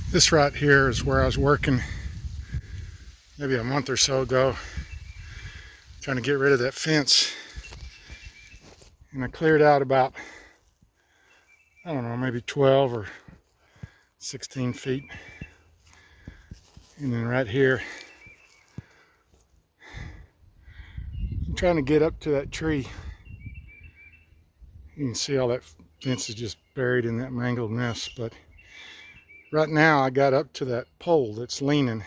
This right here is where I was working maybe a month or so ago, trying to get rid of that fence. And I cleared out about, I don't know, maybe 12 or 16 feet. And then right here, I'm trying to get up to that tree. You can see all that fence is just buried in that mangled mess. But right now I got up to that pole that's leaning.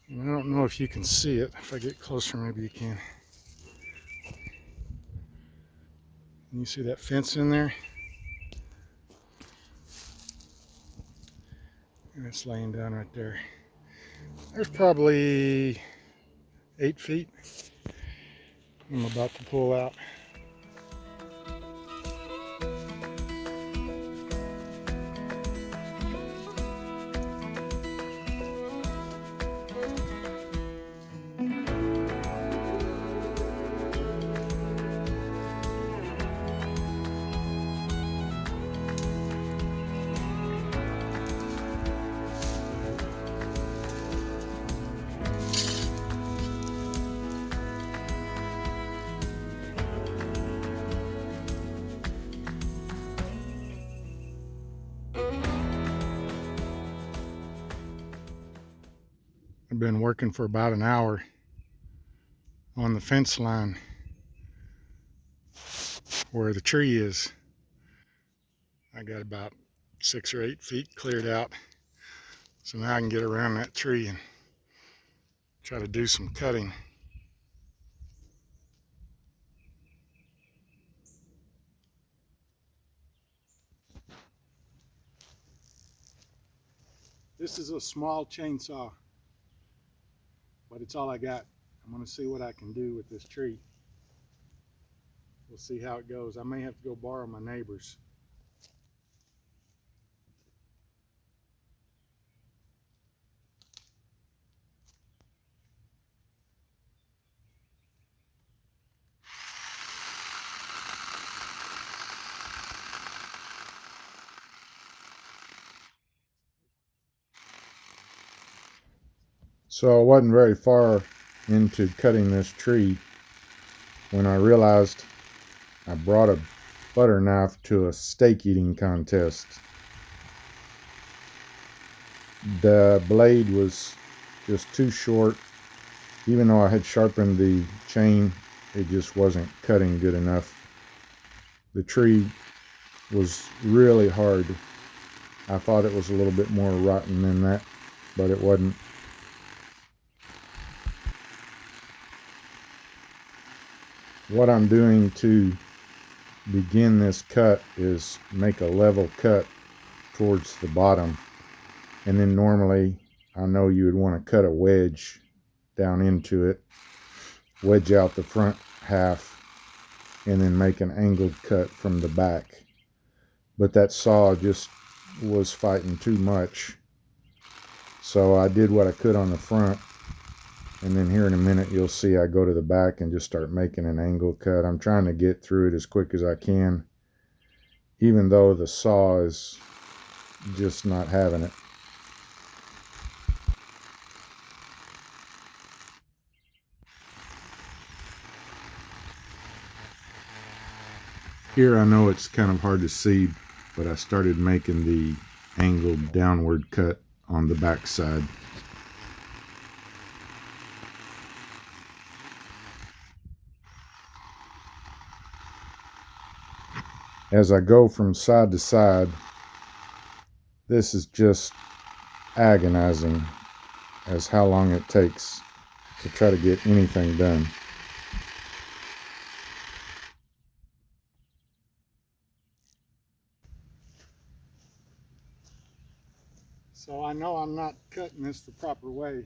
And I don't know if you can see it. If I get closer, maybe you can. Can you see that fence in there? And it's laying down right there. There's probably 8 feet. I'm about to pull out. I've been working for about an hour on the fence line where the tree is. I got about 6 or 8 feet cleared out. So now I can get around that tree and try to do some cutting. This is a small chainsaw, but it's all I got. I'm going to see what I can do with this tree. We'll see how it goes. I may have to go borrow my neighbor's. So I wasn't very far into cutting this tree when I realized I brought a butter knife to a steak eating contest. The blade was just too short. Even though I had sharpened the chain, it just wasn't cutting good enough. The tree was really hard. I thought it was a little bit more rotten than that, but it wasn't. What I'm doing to begin this cut is make a level cut towards the bottom, and then normally I know you would want to cut a wedge down into it, wedge out the front half, and then make an angled cut from the back. But that saw just was fighting too much, so I did what I could on the front, and then here in a minute you'll see I go to the back and just start making an angle cut. I'm trying to get through it as quick as I can, even though the saw is just not having it. Here I know it's kind of hard to see, but I started making the angled downward cut on the back side. As I go from side to side, this is just agonizing as how long it takes to try to get anything done. So I know I'm not cutting this the proper way.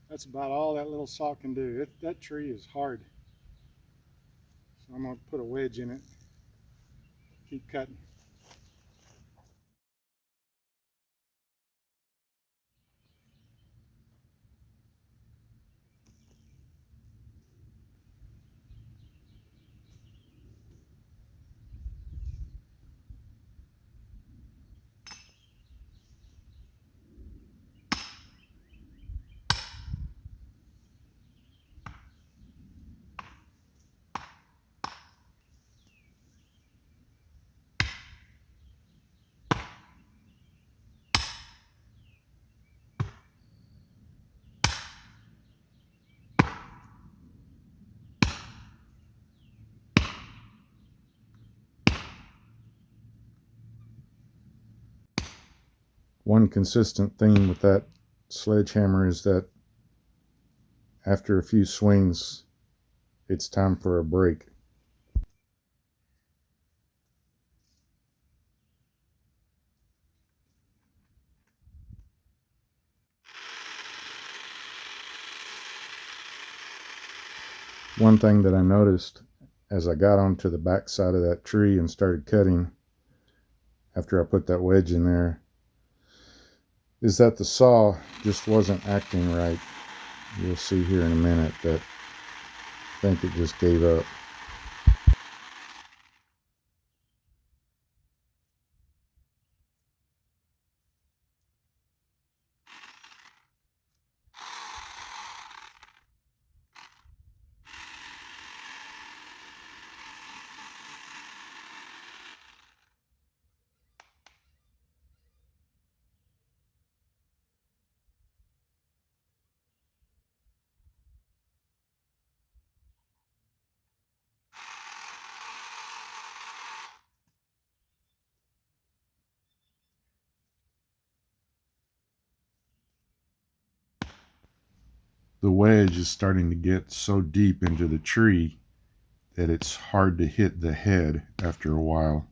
That's about all that little saw can do. That tree is hard. So I'm going to put a wedge in it, keep cutting. One consistent theme with that sledgehammer is that after a few swings, it's time for a break. One thing that I noticed as I got onto the back side of that tree and started cutting after I put that wedge in there is that the saw just wasn't acting right. You'll see here in a minute that I think it just gave up. The wedge is starting to get so deep into the tree that it's hard to hit the head after a while.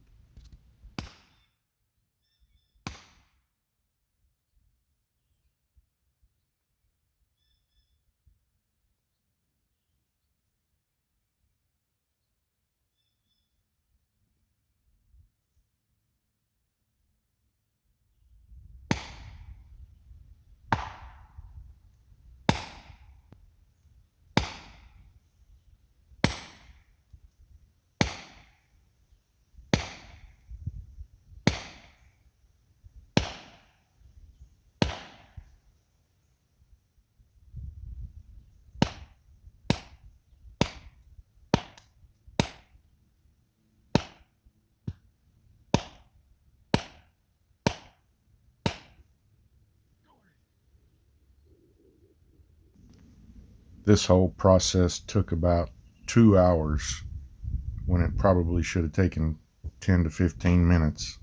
This whole process took about 2 hours when it probably should have taken 10 to 15 minutes.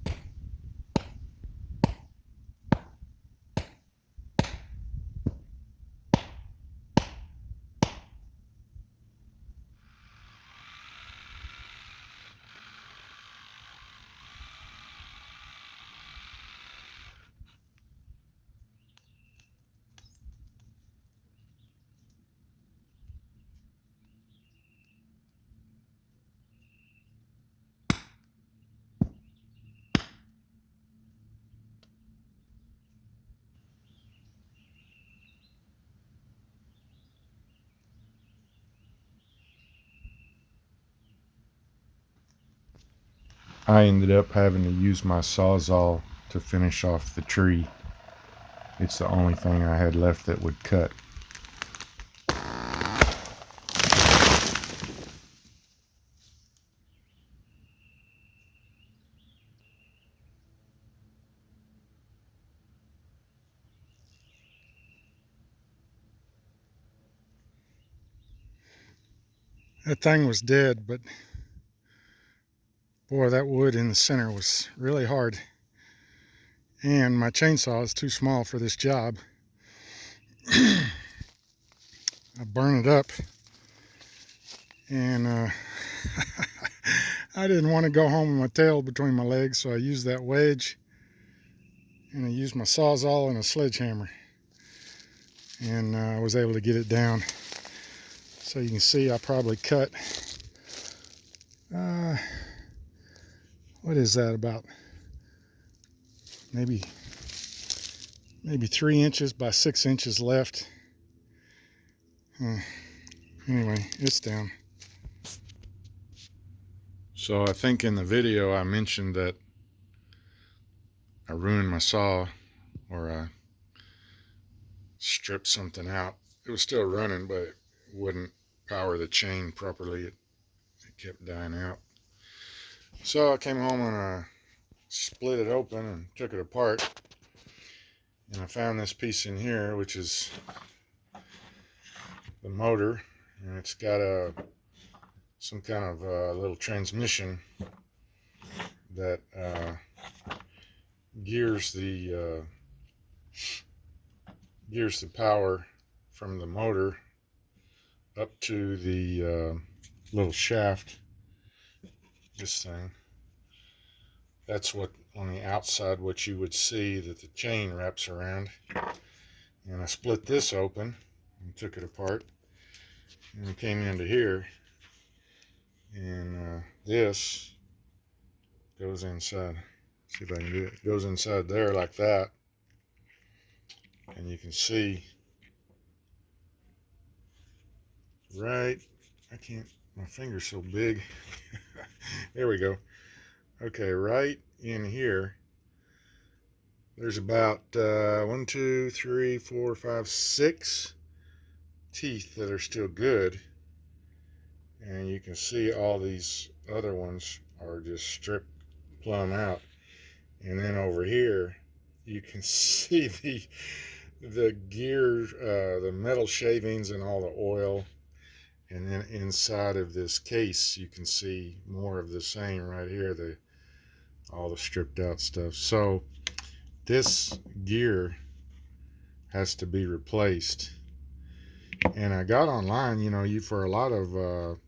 I ended up having to use my Sawzall to finish off the tree. It's the only thing I had left that would cut. That thing was dead, but boy, that wood in the center was really hard. And my chainsaw is too small for this job. I burned it up, and I didn't want to go home with my tail between my legs, so I used that wedge, and I used my Sawzall and a sledgehammer, and I was able to get it down. So you can see I probably cut, what is that, about maybe 3 inches by 6 inches left. Anyway, it's down. So I think in the video I mentioned that I ruined my saw, or I stripped something out. It was still running, but it wouldn't power the chain properly. It kept dying out. So I came home and I split it open and took it apart. And I found this piece in here, which is the motor. And it's got some kind of little transmission that gears the gears the power from the motor up to the little shaft. This thing. That's what on the outside what you would see that the chain wraps around. And I split this open and took it apart, and it came into here, and this goes inside. See if I can do it. It goes inside there like that, and you can see right, I can't, my finger's so big. There we go. Okay, right in here, there's about 1, 2, 3, 4, 5, 6 teeth that are still good, and you can see all these other ones are just stripped plumb out. And then over here you can see the gear, the metal shavings and all the oil. And then inside of this case you can see more of the same right here, all the stripped out stuff. So this gear has to be replaced. And I got online, you for a lot of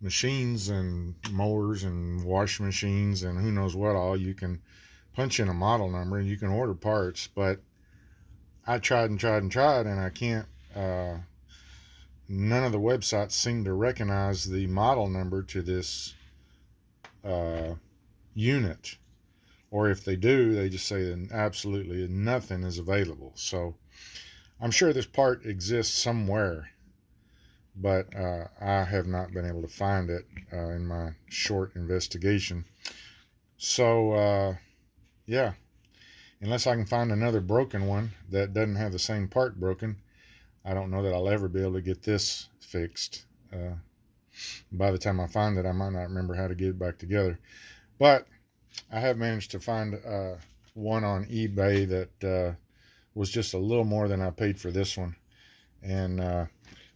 machines and mowers and wash machines and who knows what all, you can punch in a model number and you can order parts. But I tried and I can't, none of the websites seem to recognize the model number to this unit, or if they do, they just say that absolutely nothing is available. So I'm sure this part exists somewhere, but I have not been able to find it in my short investigation. So yeah, unless I can find another broken one that doesn't have the same part broken, I don't know that I'll ever be able to get this fixed. By the time I find it, I might not remember how to get it back together. But I have managed to find one on eBay that was just a little more than I paid for this one, and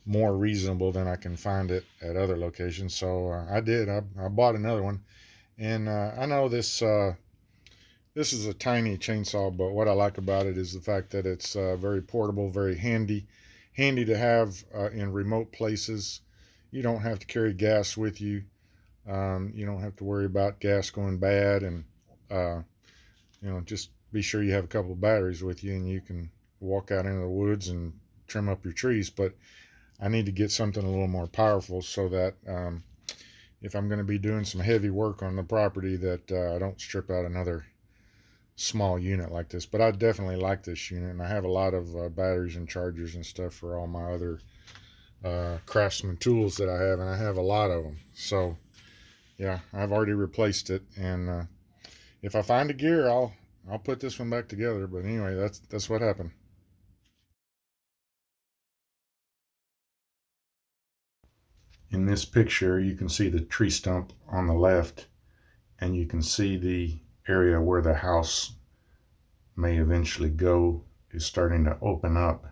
more reasonable than I can find it at other locations. So I did. I bought another one, and I know this is a tiny chainsaw, but what I like about it is the fact that it's very portable, very handy to have in remote places. You don't have to carry gas with you. You don't have to worry about gas going bad, and just be sure you have a couple of batteries with you, and you can walk out into the woods and trim up your trees. But I need to get something a little more powerful so that if I'm going to be doing some heavy work on the property, that I don't strip out another small unit like this. But I definitely like this unit, and I have a lot of batteries and chargers and stuff for all my other Craftsman tools that I have, and I have a lot of them. So yeah, I've already replaced it, and if I find a gear, I'll put this one back together. But anyway, that's what happened. In this picture, you can see the tree stump on the left, and you can see the area where the house may eventually go is starting to open up.